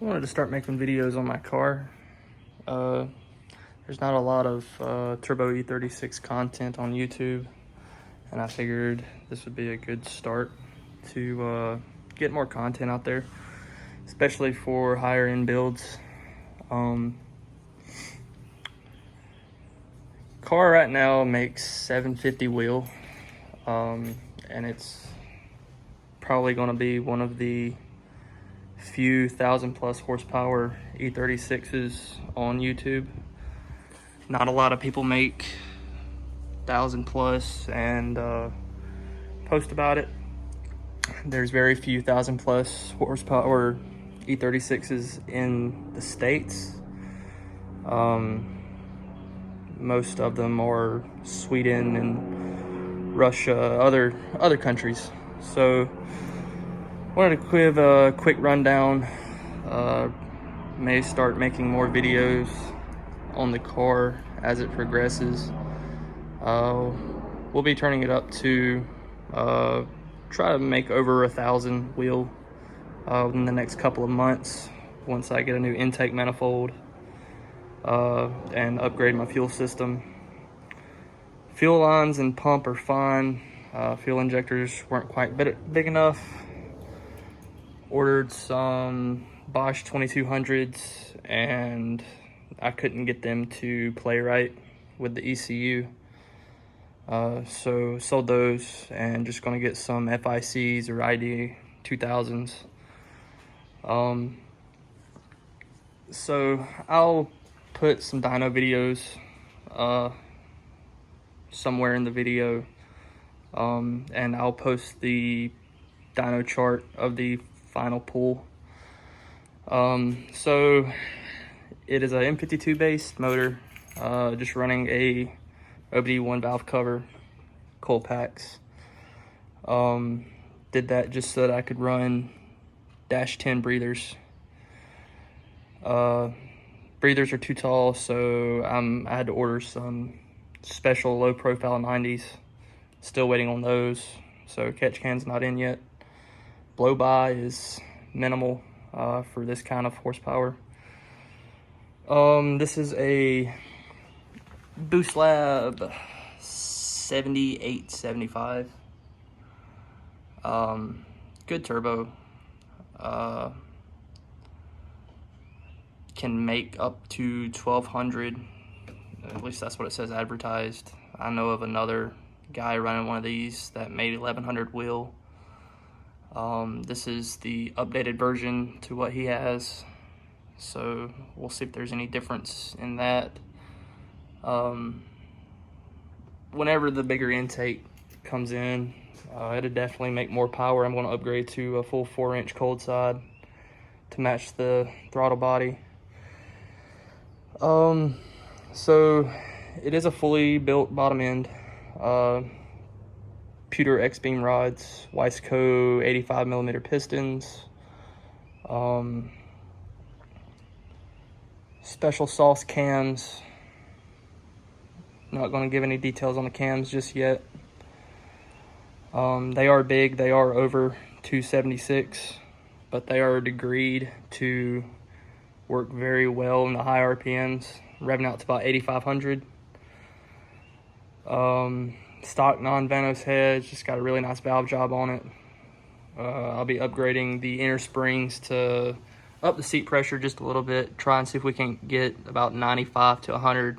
I wanted to start making videos on my car. There's not a lot of turbo e36 content on YouTube, and I figured this would be a good start to get more content out there, especially for higher end builds. Car right now makes 750 wheel, and it's probably going to be one of the few 1,000+ horsepower e36s on YouTube. Not a lot of people make 1,000+ and post about it. There's very few 1,000+ horsepower e36s in the States. Most of them are Sweden and Russia, other countries. So wanted to give a quick rundown. May start making more videos on the car as it progresses. We'll be turning it up to try to make over 1,000 wheel in the next couple of months once I get a new intake manifold and upgrade my fuel system. Fuel lines and pump are fine. Fuel injectors weren't quite big enough. Ordered some Bosch 2200s and I couldn't get them to play right with the ECU. So sold those and just gonna get some FICs or ID 2000s. So I'll put some dyno videos somewhere in the video, and I'll post the dyno chart of the final pull. So it is a M52 based motor, just running a OBD1 valve cover, coil packs. Did that just so that I could run -10 breathers. Breathers are too tall, so I had to order some special low profile 90s. Still waiting on those, so catch can's not in yet. Blow by is minimal for this kind of horsepower. This is a Boost Lab 7875. Good turbo. Can make up to 1,200. At least that's what it says advertised. I know of another guy running one of these that made 1,100 wheel. This is the updated version to what he has, so we'll see if there's any difference in that. Whenever the bigger intake comes in, it'll definitely make more power. I'm going to upgrade to a full 4-inch cold side to match the throttle body. So it is a fully built bottom end. Pewter X-beam rods, Wiseco 85mm pistons, special sauce cams. Not going to give any details on the cams just yet. They are big, they are over 276, but they are degreed to work very well in the high RPMs, revving out to about 8,500. Stock non-Vanos heads, just got a really nice valve job on it. I'll be upgrading the inner springs to up the seat pressure just a little bit, try and see if we can get about 95 to 100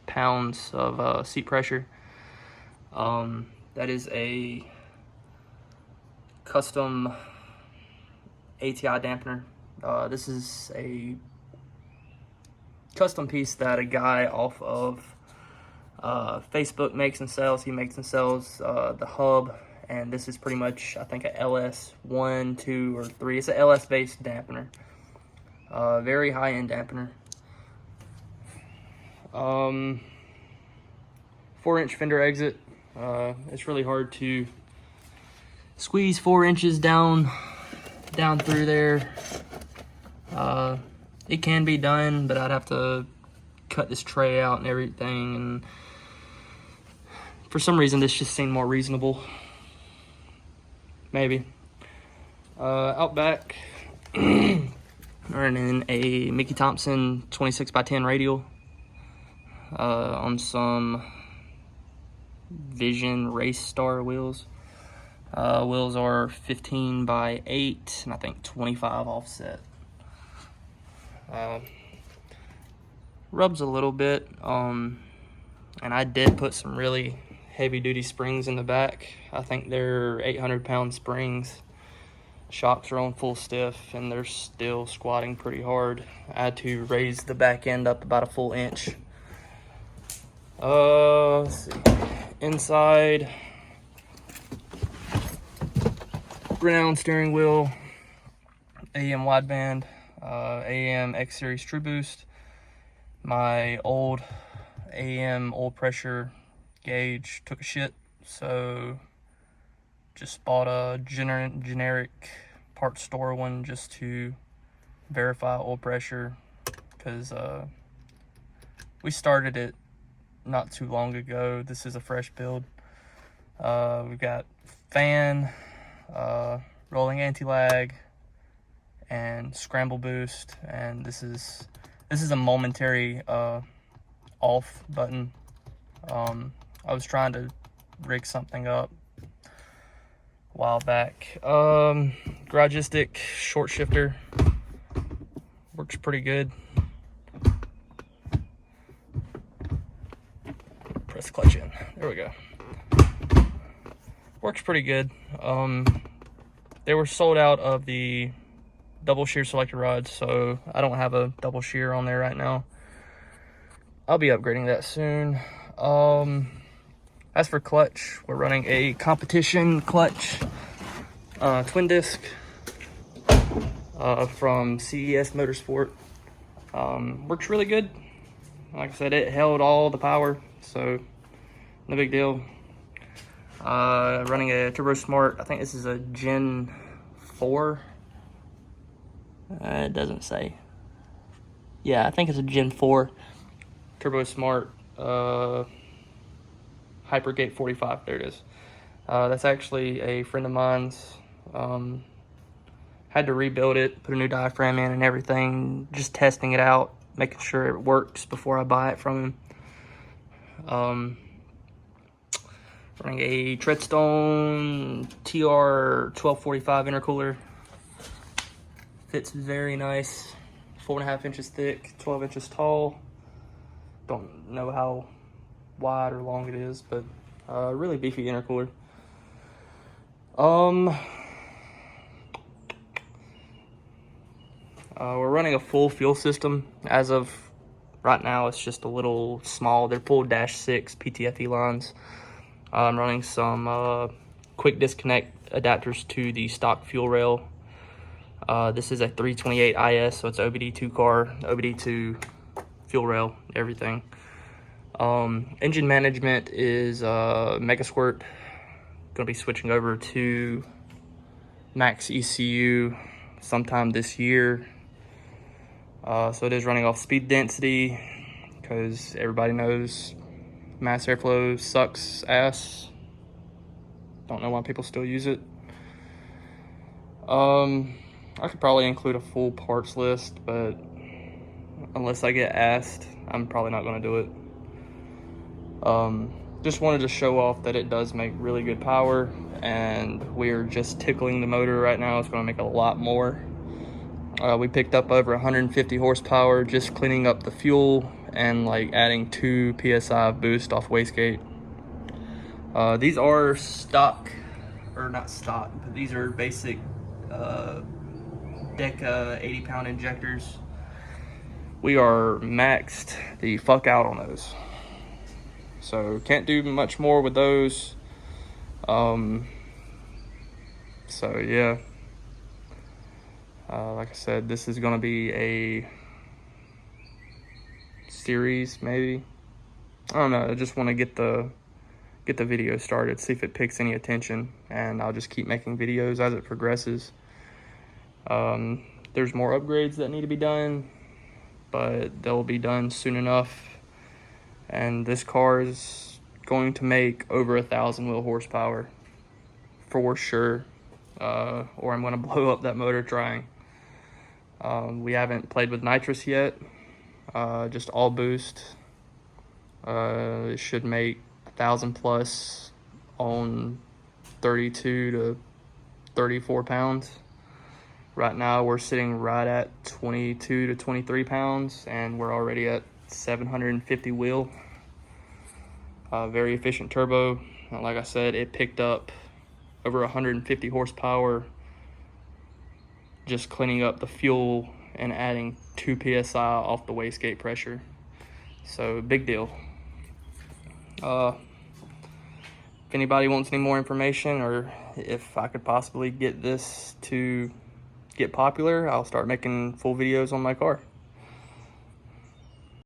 pounds of seat pressure. That is a custom ATI dampener. This is a custom piece that a guy off of Facebook makes and sells. He makes and sells the hub, and this is pretty much, I think, a LS1, 2, or 3. It's an LS based dampener. Very high-end dampener. 4-inch fender exit. It's really hard to squeeze 4 inches down through there. It can be done, but I'd have to cut this tray out and everything, and for some reason this just seemed more reasonable. Maybe. Out back Running a Mickey Thompson 26x10 radial on some Vision Race Star wheels. Wheels are 15x8 and I think 25 offset. Rubs a little bit, and I did put some really heavy duty springs in the back. I think they're 800-pound springs. Shocks are on full stiff and they're still squatting pretty hard. I had to raise the back end up about a full inch. Let's see. Inside, renowned steering wheel, AM wideband, AM X-Series True Boost. My old AM oil pressure gauge took a shit, so just bought a generic parts store one just to verify oil pressure, because we started it not too long ago. This is a fresh build. We've got fan, rolling anti-lag, and scramble boost, and this is a momentary off button. I was trying to rig something up a while back. Garagistic short shifter works pretty good. Press clutch in. There we go. Works pretty good. They were sold out of the double shear selector rods, so I don't have a double shear on there right now. I'll be upgrading that soon. As for clutch, we're running a competition clutch, twin disc from CES Motorsport. Works really good. Like I said, it held all the power, so no big deal. Running a Turbo Smart. I think this is a Gen 4. It doesn't say. Yeah, I think it's a Gen 4 Turbo Smart Hypergate 45. There it is. That's actually a friend of mine's. Had to rebuild it, put a new diaphragm in and everything, just testing it out, making sure it works before I buy it from him. Running a Treadstone TR 1245 intercooler. Fits very nice. 4.5 inches thick, 12 inches tall. Don't know how wide or long it is, but really beefy intercooler. We're running a full fuel system. As of right now, it's just a little small. They're full -6 PTFE lines. I'm running some quick disconnect adapters to the stock fuel rail. This is a 328 IS, so it's OBD2 car, OBD2 fuel rail, everything. Engine management is Mega Squirt. Gonna be switching over to Max ECU sometime this year. So it is running off speed density, because everybody knows mass airflow sucks ass. Don't know why people still use it. I could probably include a full parts list, but unless I get asked, I'm probably not going to do it. Just wanted to show off that it does make really good power, and we're just tickling the motor right now. It's going to make a lot more. We picked up over 150 horsepower just cleaning up the fuel and like adding 2 psi of boost off wastegate. These are stock, or not stock, but these are basic Deca 80-pound injectors. We are maxed the fuck out on those, so can't do much more with those. So yeah, like I said, this is gonna be a series, maybe. I don't know. I just want to get the video started, see if it picks any attention, and I'll just keep making videos as it progresses. There's more upgrades that need to be done, but they'll be done soon enough. And this car is going to make over 1,000 wheel horsepower for sure, or I'm going to blow up that motor trying. We haven't played with nitrous yet, just all boost. It should make 1,000 plus on 32 to 34 pounds. Right now we're sitting right at 22 to 23 pounds, and we're already at 750 wheel. Very efficient turbo. Like I said, it picked up over 150 horsepower just cleaning up the fuel and adding 2 psi off the wastegate pressure. So big deal. If anybody wants any more information, or if I could possibly get this to get popular, I'll start making full videos on my car.